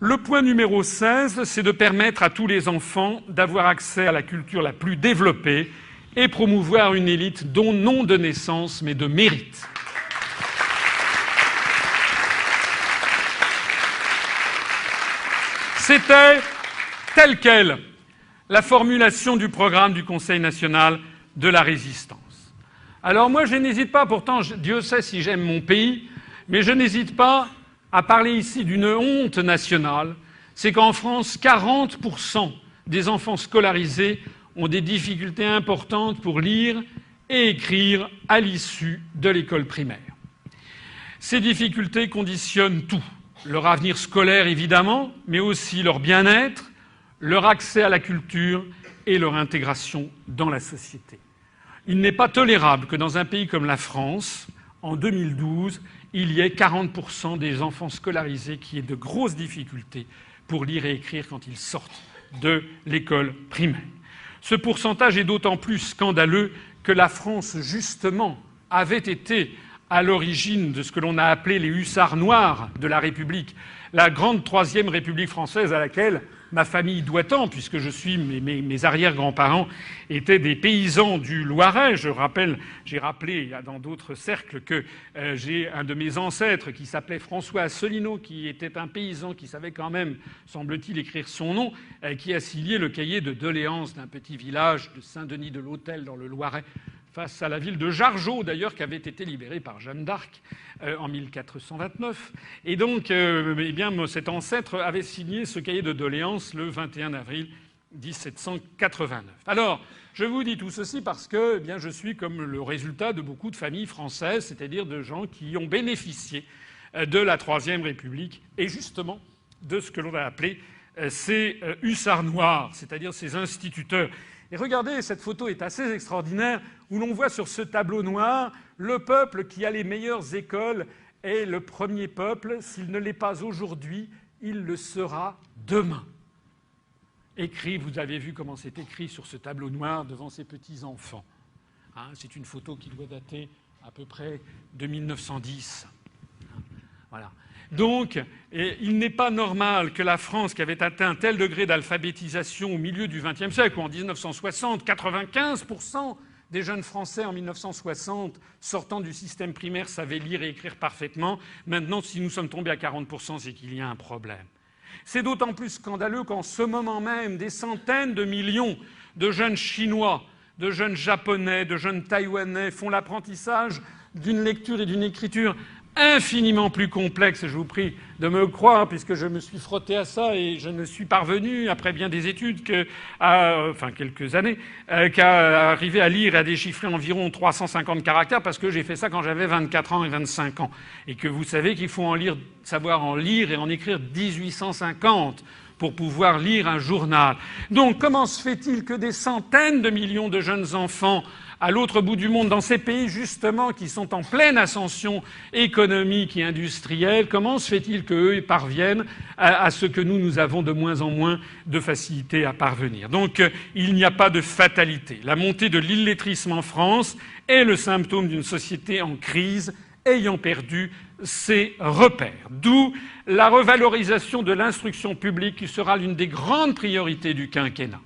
Le point numéro 16, c'est de permettre à tous les enfants d'avoir accès à la culture la plus développée et promouvoir une élite dont non de naissance mais de mérite. C'était telle quelle la formulation du programme du Conseil national de la résistance. Alors moi, je n'hésite pas, pourtant Dieu sait si j'aime mon pays, mais je n'hésite pas à parler ici d'une honte nationale. C'est qu'en France, 40% des enfants scolarisés ont des difficultés importantes pour lire et écrire à l'issue de l'école primaire. Ces difficultés conditionnent tout. Leur avenir scolaire, évidemment, mais aussi leur bien-être, leur accès à la culture et leur intégration dans la société. Il n'est pas tolérable que dans un pays comme la France, en 2012, il y ait 40% des enfants scolarisés qui aient de grosses difficultés pour lire et écrire quand ils sortent de l'école primaire. Ce pourcentage est d'autant plus scandaleux que la France, justement, avait été à l'origine de ce que l'on a appelé les hussards noirs de la République, la grande troisième République française à laquelle ma famille doit tant, puisque je suis mes arrière-grands-parents étaient des paysans du Loiret. J'ai rappelé dans d'autres cercles que j'ai un de mes ancêtres qui s'appelait François Asselineau, qui était un paysan qui savait quand même, semble-t-il, écrire son nom, qui a signé le cahier de doléances d'un petit village de Saint-Denis-de-l'Hôtel dans le Loiret, face à la ville de Jargeau, d'ailleurs, qui avait été libérée par Jeanne d'Arc en 1429. Et donc, cet ancêtre avait signé ce cahier de doléances le 21 avril 1789. Alors, je vous dis tout ceci parce que je suis comme le résultat de beaucoup de familles françaises, c'est-à-dire de gens qui ont bénéficié de la Troisième République et justement de ce que l'on a appelé ces hussards noirs, c'est-à-dire ces instituteurs. Et regardez, cette photo est assez extraordinaire, où l'on voit sur ce tableau noir le peuple qui a les meilleures écoles est le premier peuple. S'il ne l'est pas aujourd'hui, il le sera demain. Écrit, vous avez vu comment c'est écrit sur ce tableau noir devant ces petits-enfants. C'est une photo qui doit dater à peu près de 1910. Voilà. Donc, il n'est pas normal que la France, qui avait atteint un tel degré d'alphabétisation au milieu du XXe siècle, où en 1960, 95% des jeunes Français en 1960, sortant du système primaire, savaient lire et écrire parfaitement. Maintenant, si nous sommes tombés à 40%, c'est qu'il y a un problème. C'est d'autant plus scandaleux qu'en ce moment même, des centaines de millions de jeunes Chinois, de jeunes Japonais, de jeunes Taïwanais font l'apprentissage d'une lecture et d'une écriture infiniment plus complexe, je vous prie de me croire, puisque je me suis frotté à ça et je ne suis parvenu, après bien des études, quelques années, qu'à arriver à lire et à déchiffrer environ 350 caractères, parce que j'ai fait ça quand j'avais 24 ans et 25 ans. Et que vous savez qu'il faut savoir en lire et en écrire 1850 pour pouvoir lire un journal. Donc comment se fait-il que des centaines de millions de jeunes enfants à l'autre bout du monde, dans ces pays justement qui sont en pleine ascension économique et industrielle, comment se fait-il qu'eux parviennent à ce que nous avons de moins en moins de facilité à parvenir? Donc il n'y a pas de fatalité. La montée de l'illettrisme en France est le symptôme d'une société en crise ayant perdu ses repères. D'où la revalorisation de l'instruction publique qui sera l'une des grandes priorités du quinquennat.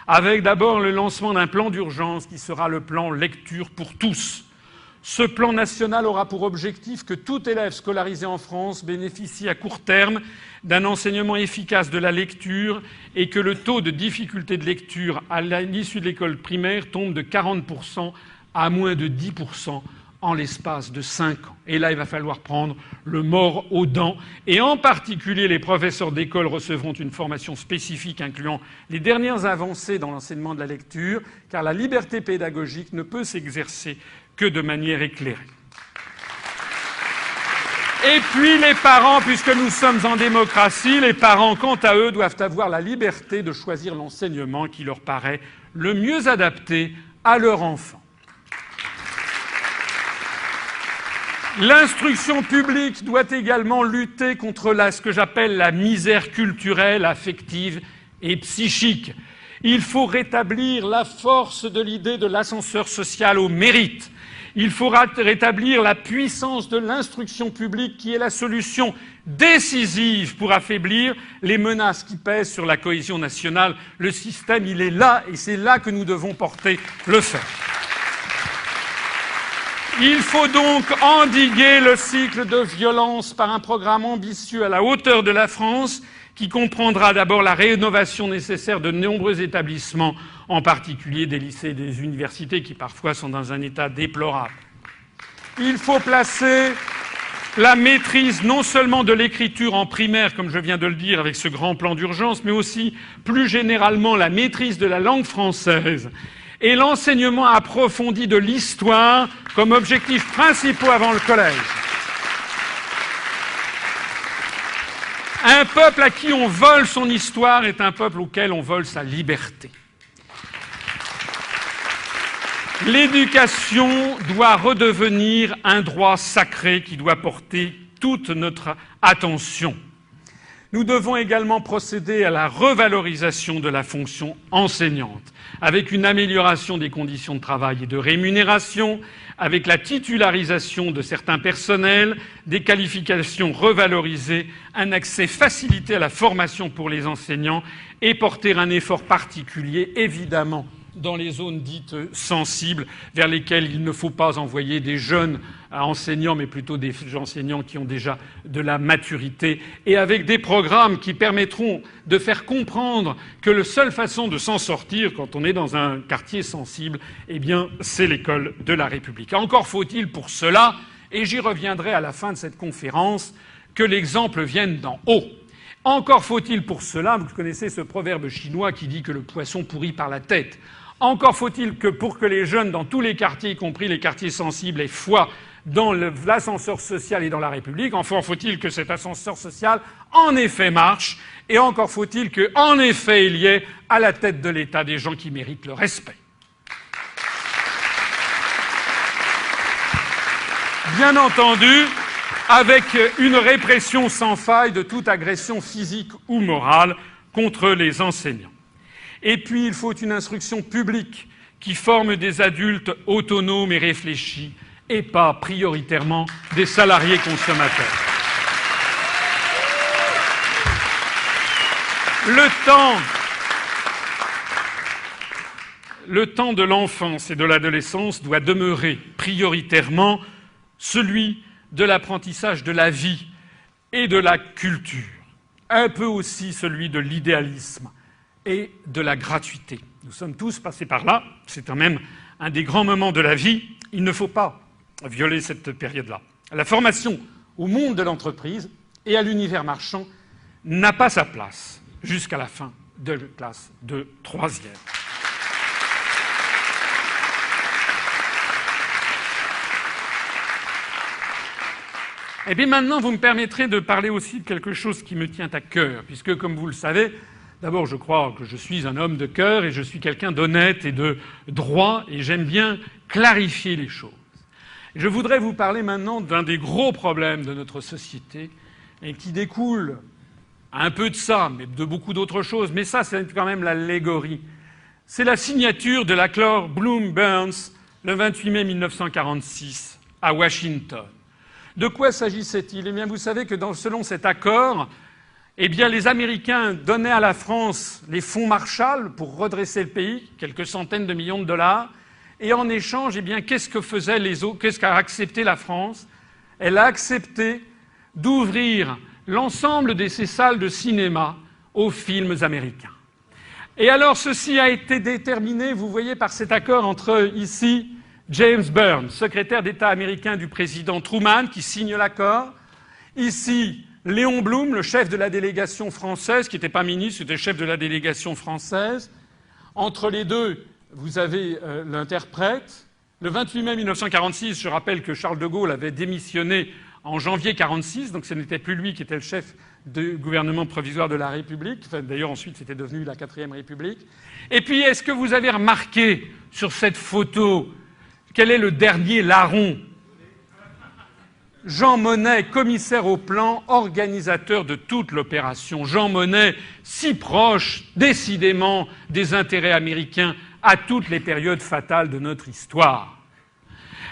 Avec d'abord le lancement d'un plan d'urgence qui sera le plan lecture pour tous. Ce plan national aura pour objectif que tout élève scolarisé en France bénéficie à court terme d'un enseignement efficace de la lecture et que le taux de difficulté de lecture à l'issue de l'école primaire tombe de 40% à moins de 10% en l'espace de 5 ans. Et là, il va falloir prendre le mors aux dents. Et en particulier, les professeurs d'école recevront une formation spécifique incluant les dernières avancées dans l'enseignement de la lecture, car la liberté pédagogique ne peut s'exercer que de manière éclairée. Et puis les parents, puisque nous sommes en démocratie, les parents, quant à eux, doivent avoir la liberté de choisir l'enseignement qui leur paraît le mieux adapté à leur enfant. L'instruction publique doit également lutter contre ce que j'appelle la misère culturelle, affective et psychique. Il faut rétablir la force de l'idée de l'ascenseur social au mérite. Il faut rétablir la puissance de l'instruction publique qui est la solution décisive pour affaiblir les menaces qui pèsent sur la cohésion nationale. Le système, il est là et c'est là que nous devons porter le fer. Il faut donc endiguer le cycle de violence par un programme ambitieux à la hauteur de la France qui comprendra d'abord la rénovation nécessaire de nombreux établissements, en particulier des lycées et des universités qui parfois sont dans un état déplorable. Il faut placer la maîtrise non seulement de l'écriture en primaire, comme je viens de le dire avec ce grand plan d'urgence, mais aussi plus généralement la maîtrise de la langue française et l'enseignement approfondi de l'histoire comme objectifs principaux avant le collège. Un peuple à qui on vole son histoire est un peuple auquel on vole sa liberté. L'éducation doit redevenir un droit sacré qui doit porter toute notre attention. Nous devons également procéder à la revalorisation de la fonction enseignante, avec une amélioration des conditions de travail et de rémunération, avec la titularisation de certains personnels, des qualifications revalorisées, un accès facilité à la formation pour les enseignants et porter un effort particulier, évidemment, dans les zones dites sensibles, vers lesquelles il ne faut pas envoyer des jeunes enseignants, mais plutôt des enseignants qui ont déjà de la maturité, et avec des programmes qui permettront de faire comprendre que la seule façon de s'en sortir quand on est dans un quartier sensible, eh bien, c'est l'école de la République. Encore faut-il pour cela, et j'y reviendrai à la fin de cette conférence, que l'exemple vienne d'en haut. Encore faut-il pour cela, vous connaissez ce proverbe chinois qui dit que le poisson pourrit par la tête. Encore faut-il que pour que les jeunes dans tous les quartiers, y compris les quartiers sensibles, aient foi dans l'ascenseur social et dans la République, encore faut-il que cet ascenseur social, en effet, marche, et encore faut-il qu'en effet, il y ait à la tête de l'État des gens qui méritent le respect. Bien entendu, avec une répression sans faille de toute agression physique ou morale contre les enseignants. Et puis, il faut une instruction publique qui forme des adultes autonomes et réfléchis, et pas prioritairement des salariés consommateurs. Le temps de l'enfance et de l'adolescence doit demeurer prioritairement celui de l'apprentissage de la vie et de la culture, un peu aussi celui de l'idéalisme et de la gratuité. Nous sommes tous passés par là, c'est quand même un des grands moments de la vie, il ne faut pas violer cette période-là. La formation au monde de l'entreprise et à l'univers marchand n'a pas sa place jusqu'à la fin de la classe de 3e. Et bien maintenant, vous me permettrez de parler aussi de quelque chose qui me tient à cœur, puisque, comme vous le savez, d'abord, je crois que je suis un homme de cœur et je suis quelqu'un d'honnête et de droit, et j'aime bien clarifier les choses. Je voudrais vous parler maintenant d'un des gros problèmes de notre société et qui découle un peu de ça, mais de beaucoup d'autres choses. Mais ça, c'est quand même l'allégorie. C'est la signature de l'accord Bloom-Burns le 28 mai 1946 à Washington. De quoi s'agissait-il ? Eh bien, vous savez que selon cet accord, eh bien, les Américains donnaient à la France les fonds Marshall pour redresser le pays, quelques centaines de millions de dollars, et en échange, eh bien, qu'est-ce qu'a accepté la France ? Elle a accepté d'ouvrir l'ensemble de ces salles de cinéma aux films américains. Et alors, ceci a été déterminé, vous voyez, par cet accord entre, ici, James Burns, secrétaire d'État américain du président Truman, qui signe l'accord. Ici, Léon Blum, le chef de la délégation française, qui n'était pas ministre, c'était chef de la délégation française. Entre les deux, vous avez l'interprète. Le 28 mai 1946, je rappelle que Charles de Gaulle avait démissionné en janvier 1946, donc ce n'était plus lui qui était le chef du gouvernement provisoire de la République. Enfin, d'ailleurs, ensuite, c'était devenu la 4e République. Et puis, est-ce que vous avez remarqué sur cette photo quel est le dernier larron ? Jean Monnet, commissaire au plan, organisateur de toute l'opération. Jean Monnet, si proche, décidément, des intérêts américains à toutes les périodes fatales de notre histoire.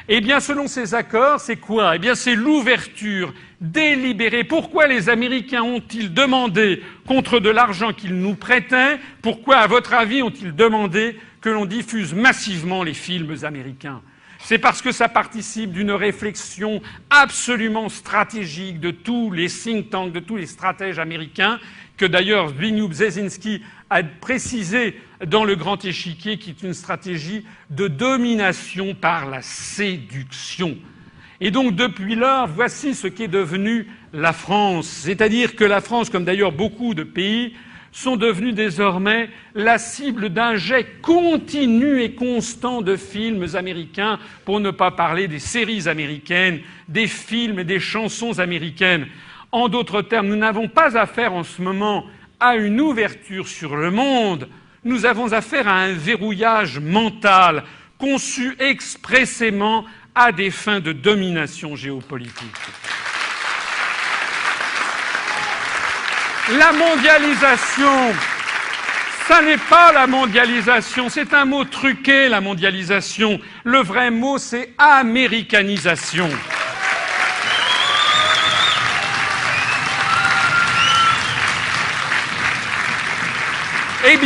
Eh bien, selon ces accords, c'est quoi? Eh bien, c'est l'ouverture délibérée. Pourquoi les Américains ont-ils demandé, contre de l'argent qu'ils nous prêtaient, pourquoi, à votre avis, ont-ils demandé que l'on diffuse massivement les films américains? C'est parce que ça participe d'une réflexion absolument stratégique de tous les think tanks, de tous les stratèges américains, que d'ailleurs Zbigniew Brzezinski a précisé dans Le Grand Échiquier, qui est une stratégie de domination par la séduction. Et donc, depuis lors, voici ce qu'est devenue la France. C'est-à-dire que la France, comme d'ailleurs beaucoup de pays, sont devenus désormais la cible d'un jet continu et constant de films américains, pour ne pas parler des séries américaines, des films et des chansons américaines. En d'autres termes, nous n'avons pas affaire en ce moment à une ouverture sur le monde, nous avons affaire à un verrouillage mental conçu expressément à des fins de domination géopolitique. La mondialisation, ça n'est pas la mondialisation, c'est un mot truqué, la mondialisation. Le vrai mot, c'est américanisation. Eh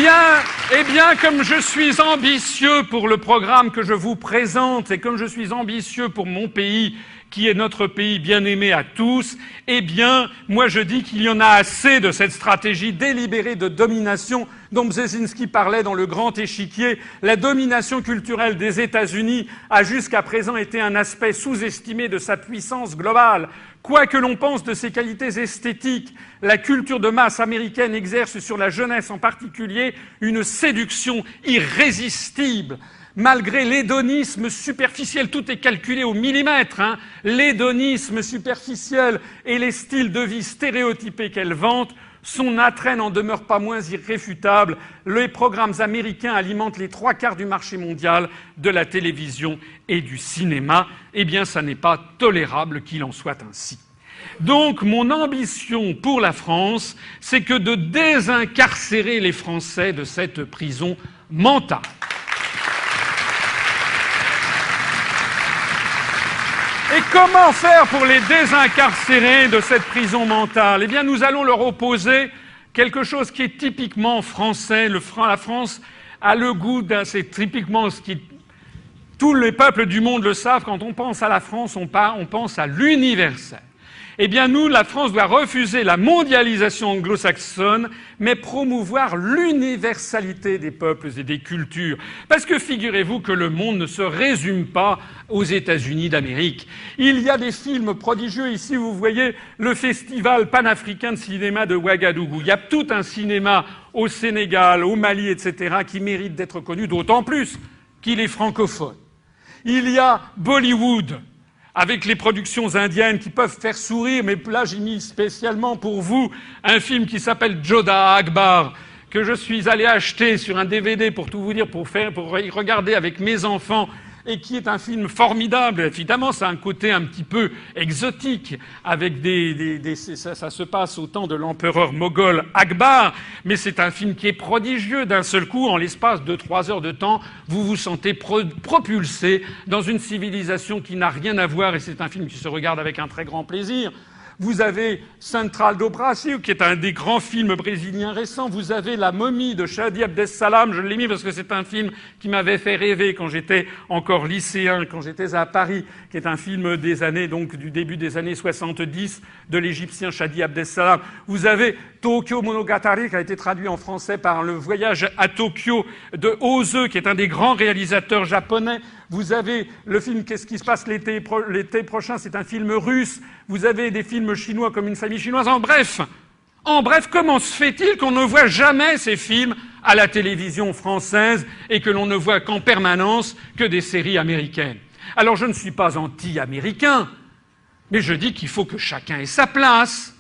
bien, comme je suis ambitieux pour le programme que je vous présente et comme je suis ambitieux pour mon pays, qui est notre pays bien-aimé à tous, eh bien, moi je dis qu'il y en a assez de cette stratégie délibérée de domination dont Brzezinski parlait dans Le Grand Échiquier. La domination culturelle des États-Unis a jusqu'à présent été un aspect sous-estimé de sa puissance globale. Quoi que l'on pense de ses qualités esthétiques, la culture de masse américaine exerce sur la jeunesse en particulier une séduction irrésistible. Malgré l'hédonisme superficiel, tout est calculé au millimètre, l'hédonisme superficiel et les styles de vie stéréotypés qu'elle vante, son attrait n'en demeure pas moins irréfutable. Les programmes américains alimentent les 3/4 du marché mondial de la télévision et du cinéma. Eh bien, ça n'est pas tolérable qu'il en soit ainsi. Donc, mon ambition pour la France, c'est que de désincarcérer les Français de cette prison mentale. Et comment faire pour les désincarcérer de cette prison mentale? Eh bien, nous allons leur opposer quelque chose qui est typiquement français. La France a le goût c'est typiquement ce qui... Tous les peuples du monde le savent, quand on pense à la France, on pense à l'universel. Eh bien, nous, la France doit refuser la mondialisation anglo-saxonne, mais promouvoir l'universalité des peuples et des cultures. Parce que figurez-vous que le monde ne se résume pas aux États-Unis d'Amérique. Il y a des films prodigieux. Ici, vous voyez le festival panafricain de cinéma de Ouagadougou. Il y a tout un cinéma au Sénégal, au Mali, etc., qui mérite d'être connu, d'autant plus qu'il est francophone. Il y a Bollywood, avec les productions indiennes qui peuvent faire sourire, mais là j'ai mis spécialement pour vous un film qui s'appelle Jodha Akbar, que je suis allé acheter sur un DVD pour tout vous dire, pour y regarder avec mes enfants, et qui est un film formidable. Évidemment, ça a un côté un petit peu exotique, avec ça se passe au temps de l'empereur moghol Akbar, mais c'est un film qui est prodigieux. D'un seul coup, en l'espace de 3 heures de temps, vous vous sentez propulsé dans une civilisation qui n'a rien à voir, et c'est un film qui se regarde avec un très grand plaisir. Vous avez Central do Brasil, qui est un des grands films brésiliens récents. Vous avez La momie de Chadi Abdessalam. Je l'ai mis parce que c'est un film qui m'avait fait rêver quand j'étais encore lycéen, quand j'étais à Paris, qui est un film des années, donc du début des années 70, de l'Égyptien Chadi Abdessalam. Vous avez Tokyo Monogatari, qui a été traduit en français par Le voyage à Tokyo de Ozu, qui est un des grands réalisateurs japonais. Vous avez le film Qu'est-ce qui se passe l'été prochain, c'est un film russe. Vous avez des films chinois comme Une famille chinoise. En bref, comment se fait-il qu'on ne voit jamais ces films à la télévision française et que l'on ne voit qu'en permanence que des séries américaines? Alors je ne suis pas anti-américain, mais je dis qu'il faut que chacun ait sa place.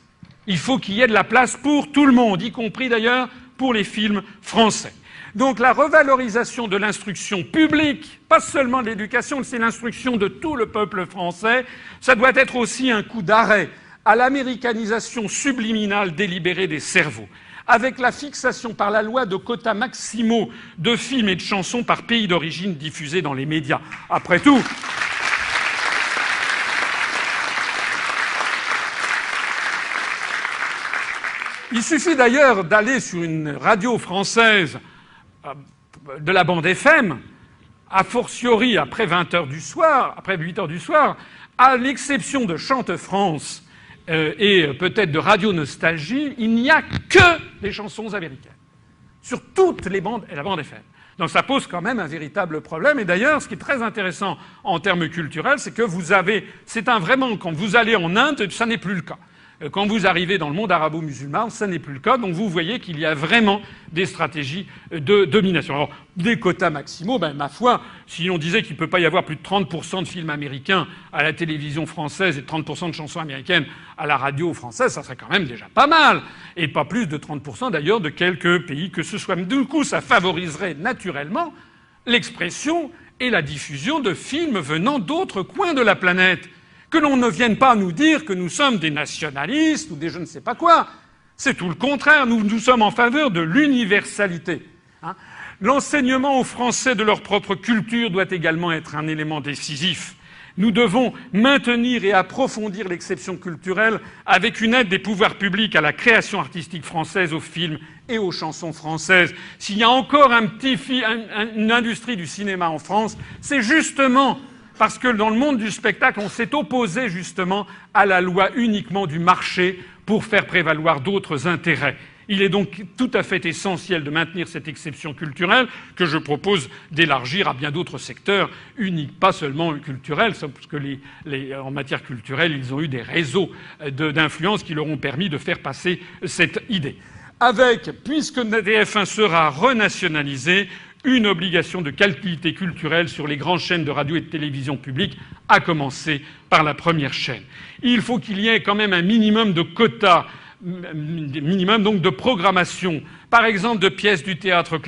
Il faut qu'il y ait de la place pour tout le monde, y compris d'ailleurs pour les films français. Donc la revalorisation de l'instruction publique, pas seulement de l'éducation, c'est l'instruction de tout le peuple français, ça doit être aussi un coup d'arrêt à l'américanisation subliminale délibérée des cerveaux, avec la fixation par la loi de quotas maximaux de films et de chansons par pays d'origine diffusés dans les médias. Après tout, Il suffit d'ailleurs d'aller sur une radio française de la bande FM, a fortiori après 20h du soir, après 8h du soir, à l'exception de Chante France et peut-être de Radio Nostalgie, il n'y a que des chansons américaines. Sur toutes les bandes et la bande FM. Donc ça pose quand même un véritable problème. Et d'ailleurs, ce qui est très intéressant en termes culturels, c'est que vraiment, quand vous allez en Inde, ça n'est plus le cas. Quand vous arrivez dans le monde arabo-musulman, ça n'est plus le cas. Donc vous voyez qu'il y a vraiment des stratégies de domination. Alors, des quotas maximaux, ma foi, si on disait qu'il ne peut pas y avoir plus de 30% de films américains à la télévision française et 30% de chansons américaines à la radio française, ça serait quand même déjà pas mal. Et pas plus de 30% d'ailleurs de quelques pays que ce soit. Du coup, ça favoriserait naturellement l'expression et la diffusion de films venant d'autres coins de la planète. Que l'on ne vienne pas nous dire que nous sommes des nationalistes ou des je ne sais pas quoi. C'est tout le contraire. Nous sommes en faveur de l'universalité. L'enseignement aux Français de leur propre culture doit également être un élément décisif. Nous devons maintenir et approfondir l'exception culturelle avec une aide des pouvoirs publics à la création artistique française, aux films et aux chansons françaises. S'il y a encore une industrie du cinéma en France, c'est justement parce que dans le monde du spectacle, on s'est opposé justement à la loi uniquement du marché pour faire prévaloir d'autres intérêts. Il est donc tout à fait essentiel de maintenir cette exception culturelle que je propose d'élargir à bien d'autres secteurs uniques, pas seulement culturels, parce que en matière culturelle, ils ont eu des réseaux d'influence qui leur ont permis de faire passer cette idée. Puisque TF1 sera renationalisé, une obligation de qualité culturelle sur les grandes chaînes de radio et de télévision publiques, à commencer par la première chaîne. Il faut qu'il y ait quand même un minimum de quotas, minimum donc de programmation, par exemple de pièces du théâtre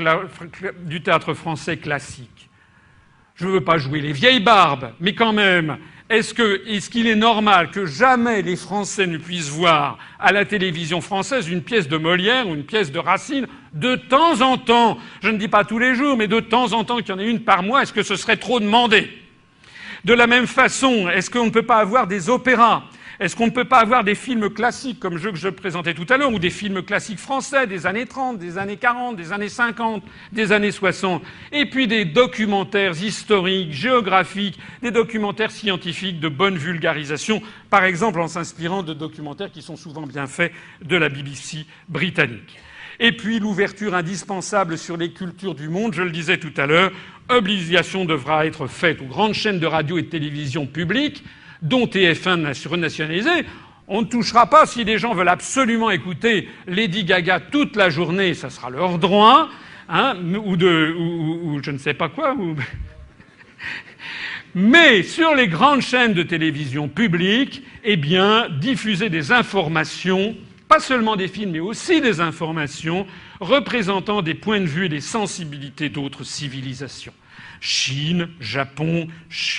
français classique. Je ne veux pas jouer les vieilles barbes, mais quand même, est-ce qu'il est normal que jamais les Français ne puissent voir à la télévision française une pièce de Molière ou une pièce de Racine de temps en temps? Je ne dis pas tous les jours, mais de temps en temps qu'il y en ait une par mois, est-ce que ce serait trop demandé? De la même façon, est-ce qu'on ne peut pas avoir des opéras? Est-ce qu'on ne peut pas avoir des films classiques comme que je présentais tout à l'heure, ou des films classiques français des années 30, des années 40, des années 50, des années 60, et puis des documentaires historiques, géographiques, des documentaires scientifiques de bonne vulgarisation, par exemple en s'inspirant de documentaires qui sont souvent bien faits de la BBC britannique. Et puis l'ouverture indispensable sur les cultures du monde, je le disais tout à l'heure, obligation devra être faite aux grandes chaînes de radio et de télévision publiques, dont TF1 renationalisé. On ne touchera pas si les gens veulent absolument écouter Lady Gaga toute la journée, ça sera leur droit, ou je ne sais pas quoi. Mais sur les grandes chaînes de télévision publiques, diffuser des informations, pas seulement des films, mais aussi des informations représentant des points de vue et des sensibilités d'autres civilisations. Chine, Japon,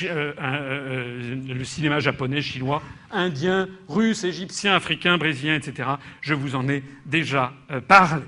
le cinéma japonais, chinois, indien, russe, égyptien, africain, brésilien, etc. Je vous en ai déjà parlé.